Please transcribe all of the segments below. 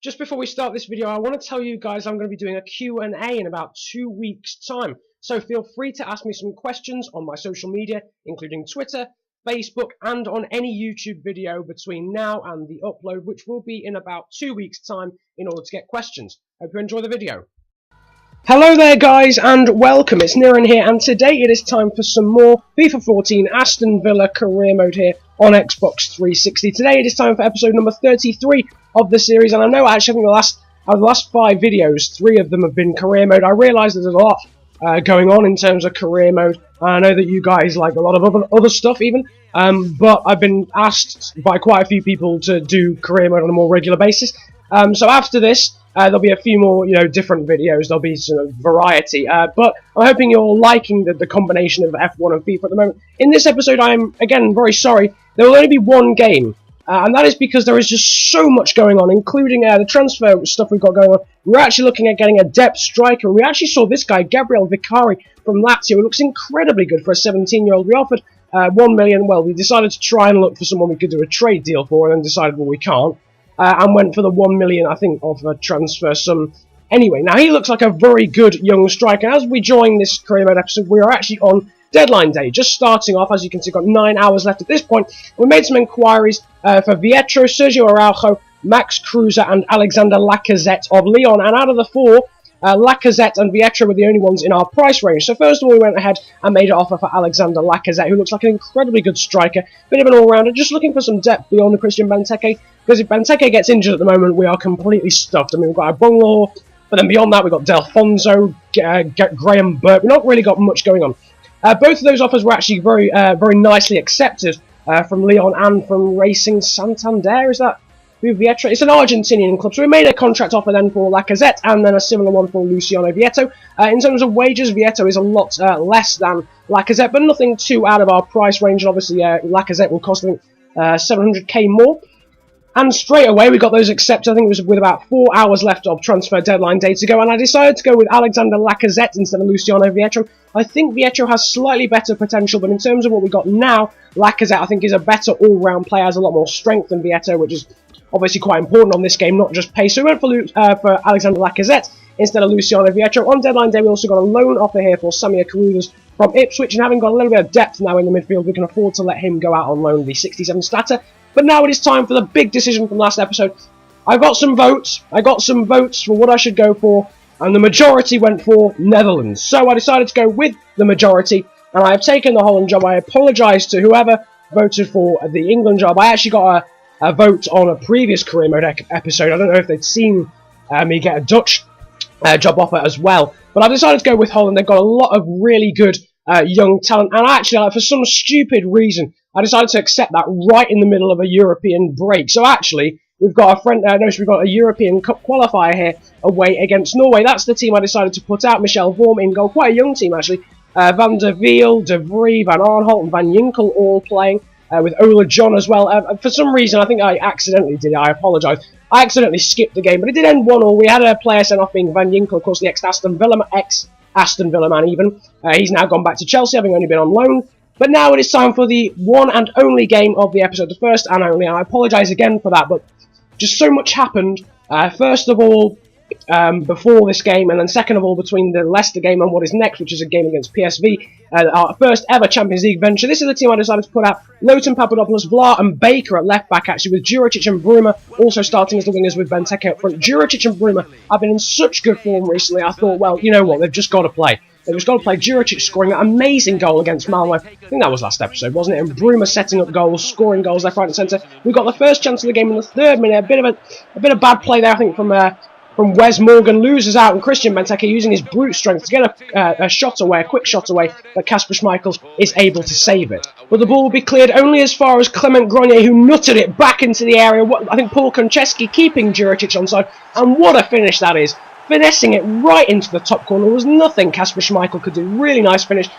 Just before we start this video, I want to tell you guys I'm going to be doing a Q&A in about 2 weeks' time. So feel free to ask me some questions on my social media, including Twitter, Facebook, and on any YouTube video between now and the upload, which will be in about 2 weeks' time in order to get questions. Hope you enjoy the video. Hello there guys, and welcome. It's Niran here, and today it is time for some more FIFA 14 Aston Villa career mode here on Xbox 360. Today it is time for episode number 33 of the series, and I know actually the last 5 videos, 3 of them have been career mode. I realise there's a lot going on in terms of career mode. I know that you guys like a lot of other stuff even, but I've been asked by quite a few people to do career mode on a more regular basis. So after this, there'll be a few more, different videos. There'll be some variety. But I'm hoping you're liking the combination of F1 and FIFA at the moment. In this episode, I'm, again, very sorry. There will only be one game. And that is because there is just so much going on, including the transfer stuff we've got going on. We're actually looking at getting a depth striker. And we actually saw this guy, Gabriel Vicari, from Lazio, who looks incredibly good for a 17-year-old. We offered 1 million. Well, we decided to try and look for someone we could do a trade deal for, and then decided, well, we can't. And went for the 1 million, I think, of a transfer sum. Anyway, now he looks like a very good young striker. As we join this career mode episode, we are actually on deadline day, just starting off. As you can see, got 9 hours left at this point. We made some inquiries for Vietro, Sergio Araujo, Max Kruse, and Alexander Lacazette of Lyon. And out of the 4, Lacazette and Vietro were the only ones in our price range. So first of all, we went ahead and made an offer for Alexander Lacazette, who looks like an incredibly good striker, bit of an all-rounder, just looking for some depth beyond the Christian Benteke, because if Benteke gets injured at the moment, we are completely stuffed. I mean, we've got Abongor, but then beyond that, we've got Delfonso, Graham Burke. We've not really got much going on. Both of those offers were actually very nicely accepted from Lyon and from Racing Santander. Is that Vietro? It's an Argentinian club, so we made a contract offer then for Lacazette, and then a similar one for Luciano Vietto. In terms of wages, Vietto is a lot less than Lacazette, but nothing too out of our price range, and obviously Lacazette will cost, I think, 700k more. And straight away we got those accepted. I think it was with about 4 hours left of transfer deadline day to go, and I decided to go with Alexander Lacazette instead of Luciano Vietro. I think Vietro has slightly better potential, but in terms of what we got now, Lacazette I think is a better all-round player, has a lot more strength than Vietto, which is obviously quite important on this game, not just pace. So we went for Alexander Lacazette instead of Luciano Vietro. On deadline day we also got a loan offer here for Samir Carunas from Ipswich, and having got a little bit of depth now in the midfield, we can afford to let him go out on loan, the 67 statter. But now it is time for the big decision from last episode. I got some votes for what I should go for, and the majority went for Netherlands. So I decided to go with the majority, and I have taken the Holland job. I apologise to whoever voted for the England job. I actually got a vote on a previous career mode episode. I don't know if they'd seen me get a Dutch job offer as well, but I decided to go with Holland. They've got a lot of really good young talent, and actually, for some stupid reason, I decided to accept that right in the middle of a European break. So actually, we've got we've got a European Cup qualifier here away against Norway. That's the team I decided to put out. Michel Vorm in goal, quite a young team actually. Van der Wiel, De Vries, Van Arnholt, and Van Ginkel all playing, with Ola John as well. For some reason, I think I accidentally did it. I apologise. I accidentally skipped the game, but it did end 1-1. We had a player sent off being Van Ginkel, of course, the ex-Aston Villa man even. He's now gone back to Chelsea, having only been on loan. But now it is time for the one and only game of the episode, the first and only. I apologise again for that, but just so much happened. First of all, before this game, and then second of all, between the Leicester game and what is next, which is a game against PSV, our first ever Champions League venture. This is the team I decided to put out. Lowton, Papadopoulos, Vlaar and Baker at left back, actually, with Juricic and Bruma also starting as the wingers with Benteke up front. Juricic and Bruma have been in such good form recently. I thought, well, you know what, they've just got to play. They've just got to play. Juricic scoring that amazing goal against Malmo. I think that was last episode, wasn't it? And Bruma setting up goals, scoring goals left, right and centre. We got the first chance of the game in the 3rd minute. A bit of bad play there, I think, from Wes Morgan. Loses out, and Christian Benteke using his brute strength to get a shot away, a quick shot away, but Kasper Schmeichel is able to save it. But the ball will be cleared only as far as Clement Grenier, who nutted it back into the area. I think Paul Konchesky keeping Juricic onside, and what a finish that is. Finessing it right into the top corner. There was nothing Kasper Schmeichel could do. Really nice finish.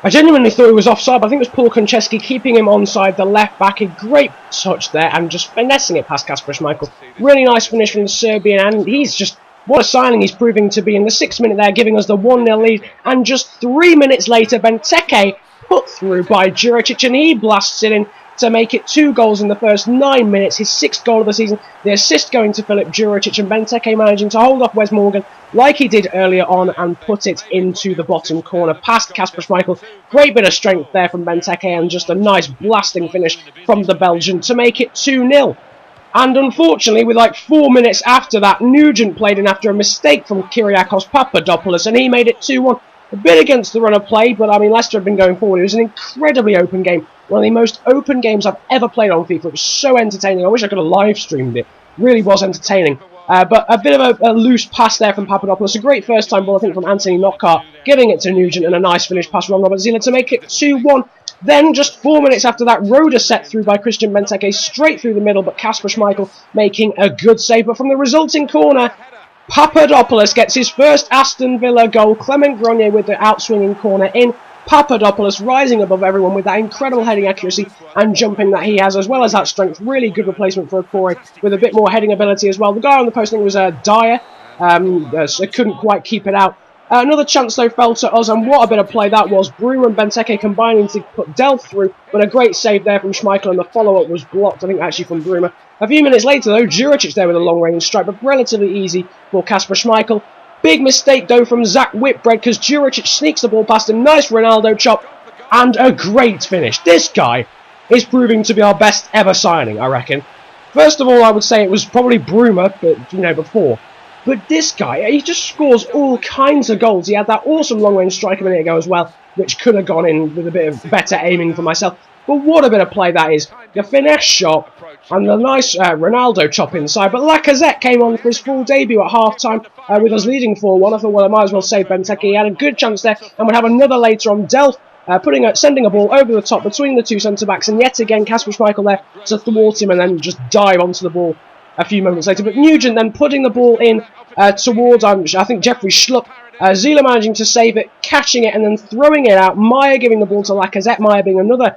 I genuinely thought he was offside, but I think it was Paul Konchesky keeping him onside, the left back. A great touch there, and just finessing it past Kasper Schmeichel. Really nice finish from the Serbian, and he's just, what a signing he's proving to be in the 6th minute there, giving us the 1-0 lead. And just 3 minutes later, Benteke put through by Juricic, and he blasts it in. to make it 2 goals in the first 9 minutes, his 6th goal of the season, the assist going to Filip Juricic, and Benteke managing to hold off Wes Morgan like he did earlier on and put it into the bottom corner past Kasper Schmeichel. Great bit of strength there from Benteke and just a nice blasting finish from the Belgian to make it 2-0. And unfortunately, with like 4 minutes after that, Nugent played in after a mistake from Kyriakos Papadopoulos, and he made it 2-1. A bit against the run of play, but I mean, Leicester had been going forward. It was an incredibly open game. One of the most open games I've ever played on FIFA. It was so entertaining. I wish I could have live streamed it. Really was entertaining. But a bit of a loose pass there from Papadopoulos. A great first time ball, I think, from Anthony Knockaert, giving it to Nugent, and a nice finish past Ron Robert-Zieler to make it 2-1. Then, just 4 minutes after that, Roda set through by Christian Benteke straight through the middle, but Kasper Schmeichel making a good save. But from the resulting corner, Papadopoulos gets his first Aston Villa goal. Clement Grenier with the outswinging corner in. Papadopoulos rising above everyone with that incredible heading accuracy and jumping that he has, as well as that strength. Really good replacement for Okore with a bit more heading ability as well. The guy on the post, I think, was Dyer. So couldn't quite keep it out. Another chance, though, fell to us, and what a bit of play that was. Bruma and Benteke combining to put Delph through, but a great save there from Schmeichel, and the follow-up was blocked, I think, actually from Bruma. A few minutes later, though, Juricic there with a long-range strike, but relatively easy for Kasper Schmeichel. Big mistake, though, from Zach Whitbread, because Juricic sneaks the ball past him. Nice Ronaldo chop, and a great finish. This guy is proving to be our best ever signing, I reckon. First of all, I would say it was probably Bruma, but, you know, before. But this guy, he just scores all kinds of goals. He had that awesome long-range strike a minute ago as well, which could have gone in with a bit of better aiming for myself. But what a bit of play that is. The finesse shot and the nice Ronaldo chop inside. But Lacazette came on for his full debut at half-time with us leading 4-1. I thought, well, I might as well save Benteke. He had a good chance there and would have another later on. Delph sending a ball over the top between the two centre-backs. And yet again, Kasper Schmeichel there to thwart him and then just dive onto the ball a few moments later. But Nugent then putting the ball in towards, I think, Jeffrey Schlupp. Zieler managing to save it, catching it and then throwing it out. Meyer giving the ball to Lacazette, Meyer being another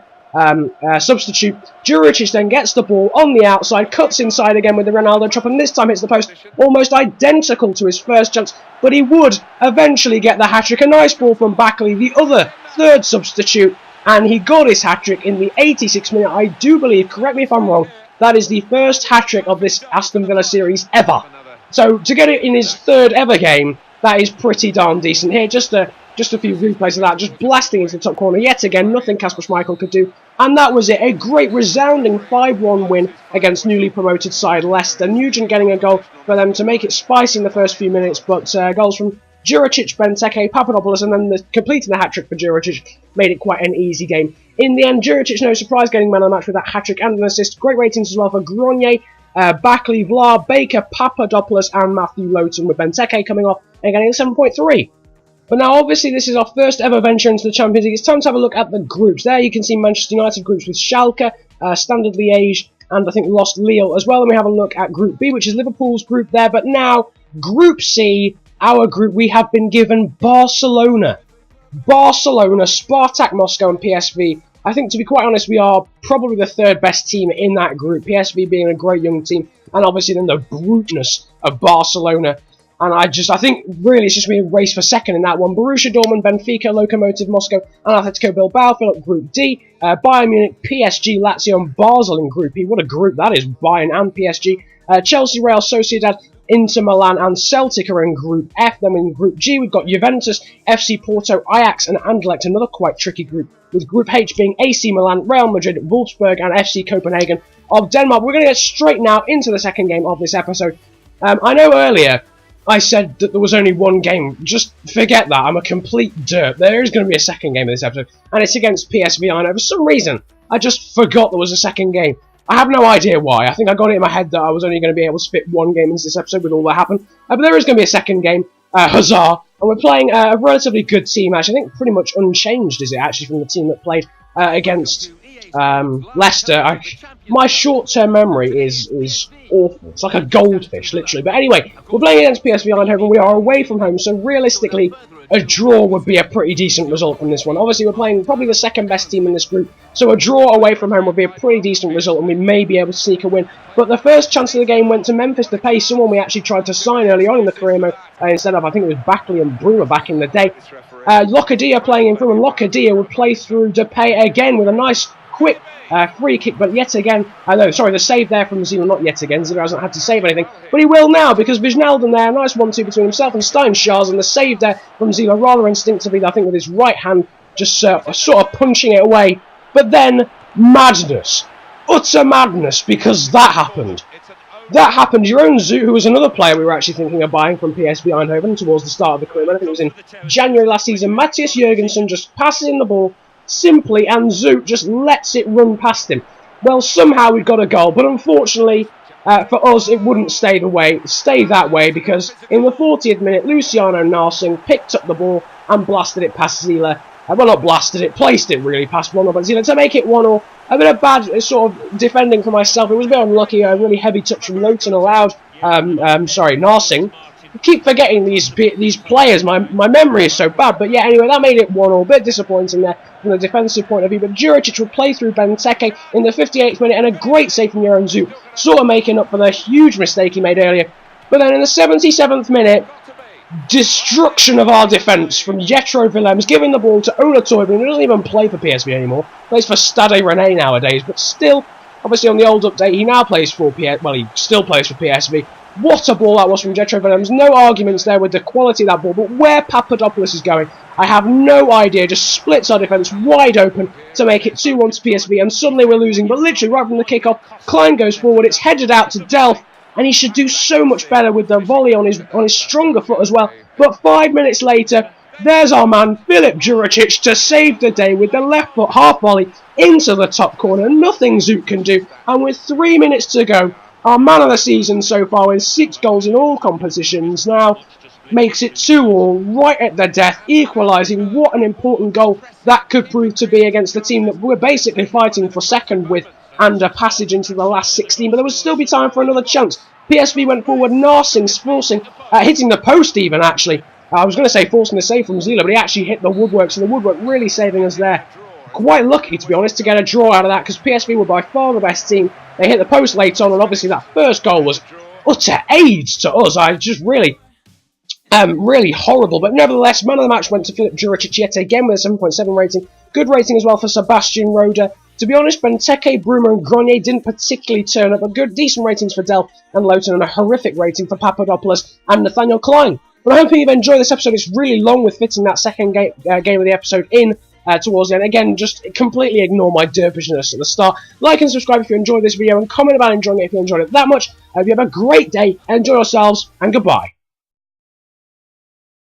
substitute. Juricic then gets the ball on the outside, cuts inside again with the Ronaldo chop, and this time hits the post, almost identical to his first chance, but he would eventually get the hat-trick. A nice ball from Backley, the other third substitute, and he got his hat-trick in the 86th minute. I do believe, correct me if I'm wrong, that is the first hat-trick of this Aston Villa series ever. So to get it in his third ever game, that is pretty darn decent. Here, just a few replays of that, just blasting into the top corner. Yet again, nothing Kasper Schmeichel could do. And that was it. A great resounding 5-1 win against newly promoted side Leicester. Nugent getting a goal for them to make it spicy in the first few minutes, but goals from Juricic, Benteke, Papadopoulos, and then completing the hat-trick for Juricic made it quite an easy game. In the end, Juricic, no surprise, getting man of the match with that hat-trick and an assist. Great ratings as well for Grenier, Backley, Vlar, Baker, Papadopoulos, and Matthew Lowton, with Benteke coming off and getting a 7.3. But now, obviously, this is our first ever venture into the Champions League. It's time to have a look at the groups. There you can see Manchester United groups with Schalke, Standard Liège, and I think lost Lille as well. And we have a look at Group B, which is Liverpool's group there. But now, Group C, our group, we have been given Barcelona, Spartak Moscow, and PSV. I think, to be quite honest, we are probably the third best team in that group. PSV being a great young team, and obviously then the bruteness of Barcelona. And I think really it's just going to be a race for second in that one. Borussia Dortmund, Benfica, Lokomotiv Moscow, and Atletico Bilbao fill up Group D. Bayern Munich, PSG, Lazio, and Basel in Group E. What a group that is, Bayern and PSG. Chelsea, Real Sociedad, Inter Milan, and Celtic are in Group F. Then in Group G, we've got Juventus, FC Porto, Ajax, and Anderlecht, another quite tricky group, with Group H being AC Milan, Real Madrid, Wolfsburg, and FC Copenhagen of Denmark. We're going to get straight now into the second game of this episode. I know earlier I said that there was only one game. Just forget that. I'm a complete derp. There is going to be a second game in this episode, and it's against PSV. I know for some reason I just forgot there was a second game. I have no idea why. I think I got it in my head that I was only going to be able to fit one game into this episode with all that happened. But there is going to be a second game. Huzzah! And we're playing a relatively good team, actually. I think pretty much unchanged, is it, actually, from the team that played against Leicester. My short-term memory is awful. It's like a goldfish, literally. But anyway, we're playing against PSV Eindhoven. We are away from home, so realistically, a draw would be a pretty decent result from this one. Obviously, we're playing probably the second best team in this group, so a draw away from home would be a pretty decent result, and we may be able to sneak a win. But the first chance of the game went to Memphis Depay, someone we actually tried to sign early on in the career mode, instead of, I think it was Backley and Brewer back in the day. Locadia playing in front, and Locadia would play through Depay again with a nice quick free kick, but yet again, the save there from Zila, not yet again, Zila hasn't had to save anything, but he will now, because Wijnaldum there, nice 1-2 between himself and Steinschars, and the save there from Zila, rather instinctively, I think with his right hand, just sort of punching it away, but then, madness, utter madness, because that happened. That happened. Your own Zoot, who was another player we were actually thinking of buying from PSV Eindhoven towards the start of the career, I think it was in January last season, Matthias Jurgensen just passes in the ball simply, and Zoot just lets it run past him. Well, somehow we got a goal, but unfortunately for us, it wouldn't stay that way, because in the 40th minute, Luciano Narsing picked up the ball and blasted it past Zila. Well, not blasted it, placed it really past 1-0, but Zila to make it 1-0. A bit of bad sort of defending for myself. It was a bit unlucky. A really heavy touch from Loughton allowed. Narsing. I keep forgetting these players. My memory is so bad. But yeah, anyway, that made it 1-0. A bit disappointing there from the defensive point of view. But Juricic would play through Benteke in the 58th minute, and a great save from Jeroen Zoet, sort of making up for the huge mistake he made earlier. But then in the 77th minute, destruction of our defence from Jetro Willems, giving the ball to Ola Toivonen, who doesn't even play for PSV anymore, plays for Stade Rennais nowadays, but still, obviously on the old update, he now plays for he still plays for PSV. What a ball that was from Jetro Willems, no arguments there with the quality of that ball, but where Papadopoulos is going, I have no idea, just splits our defence wide open to make it 2-1 to PSV, and suddenly we're losing, but literally right from the kickoff, Klein goes forward, it's headed out to Delph, and he should do so much better with the volley on his stronger foot as well. But 5 minutes later, there's our man, Filip Juricic, to save the day with the left foot half volley into the top corner. Nothing Zoot can do. And with 3 minutes to go, our man of the season so far with 6 goals in all competitions now makes it 2-2 right at the death, equalising. What an important goal that could prove to be against the team that we're basically fighting for second with, and a passage into the last 16, but there would still be time for another chance. PSV went forward, Narsing forcing, hitting the post even actually. I was going to say forcing the save from Zila, but he actually hit the woodwork, so the woodwork really saving us there. Quite lucky, to be honest, to get a draw out of that, because PSV were by far the best team. They hit the post late on, and obviously that first goal was utter AIDS to us. I just really horrible, but nevertheless, man of the match went to Filip Juricic yet again with a 7.7 rating. Good rating as well for Sebastian Roda. To be honest, Benteke, Bruma and Grenier didn't particularly turn up, but decent ratings for Delph and Loughton, and a horrific rating for Papadopoulos and Nathaniel Klein. But I hope you've enjoyed this episode. It's really long with fitting that second game of the episode in towards the end. Again, just completely ignore my derpishness at the start. Like and subscribe if you enjoyed this video, and comment about enjoying it if you enjoyed it that much. I hope you have a great day, enjoy yourselves, and goodbye.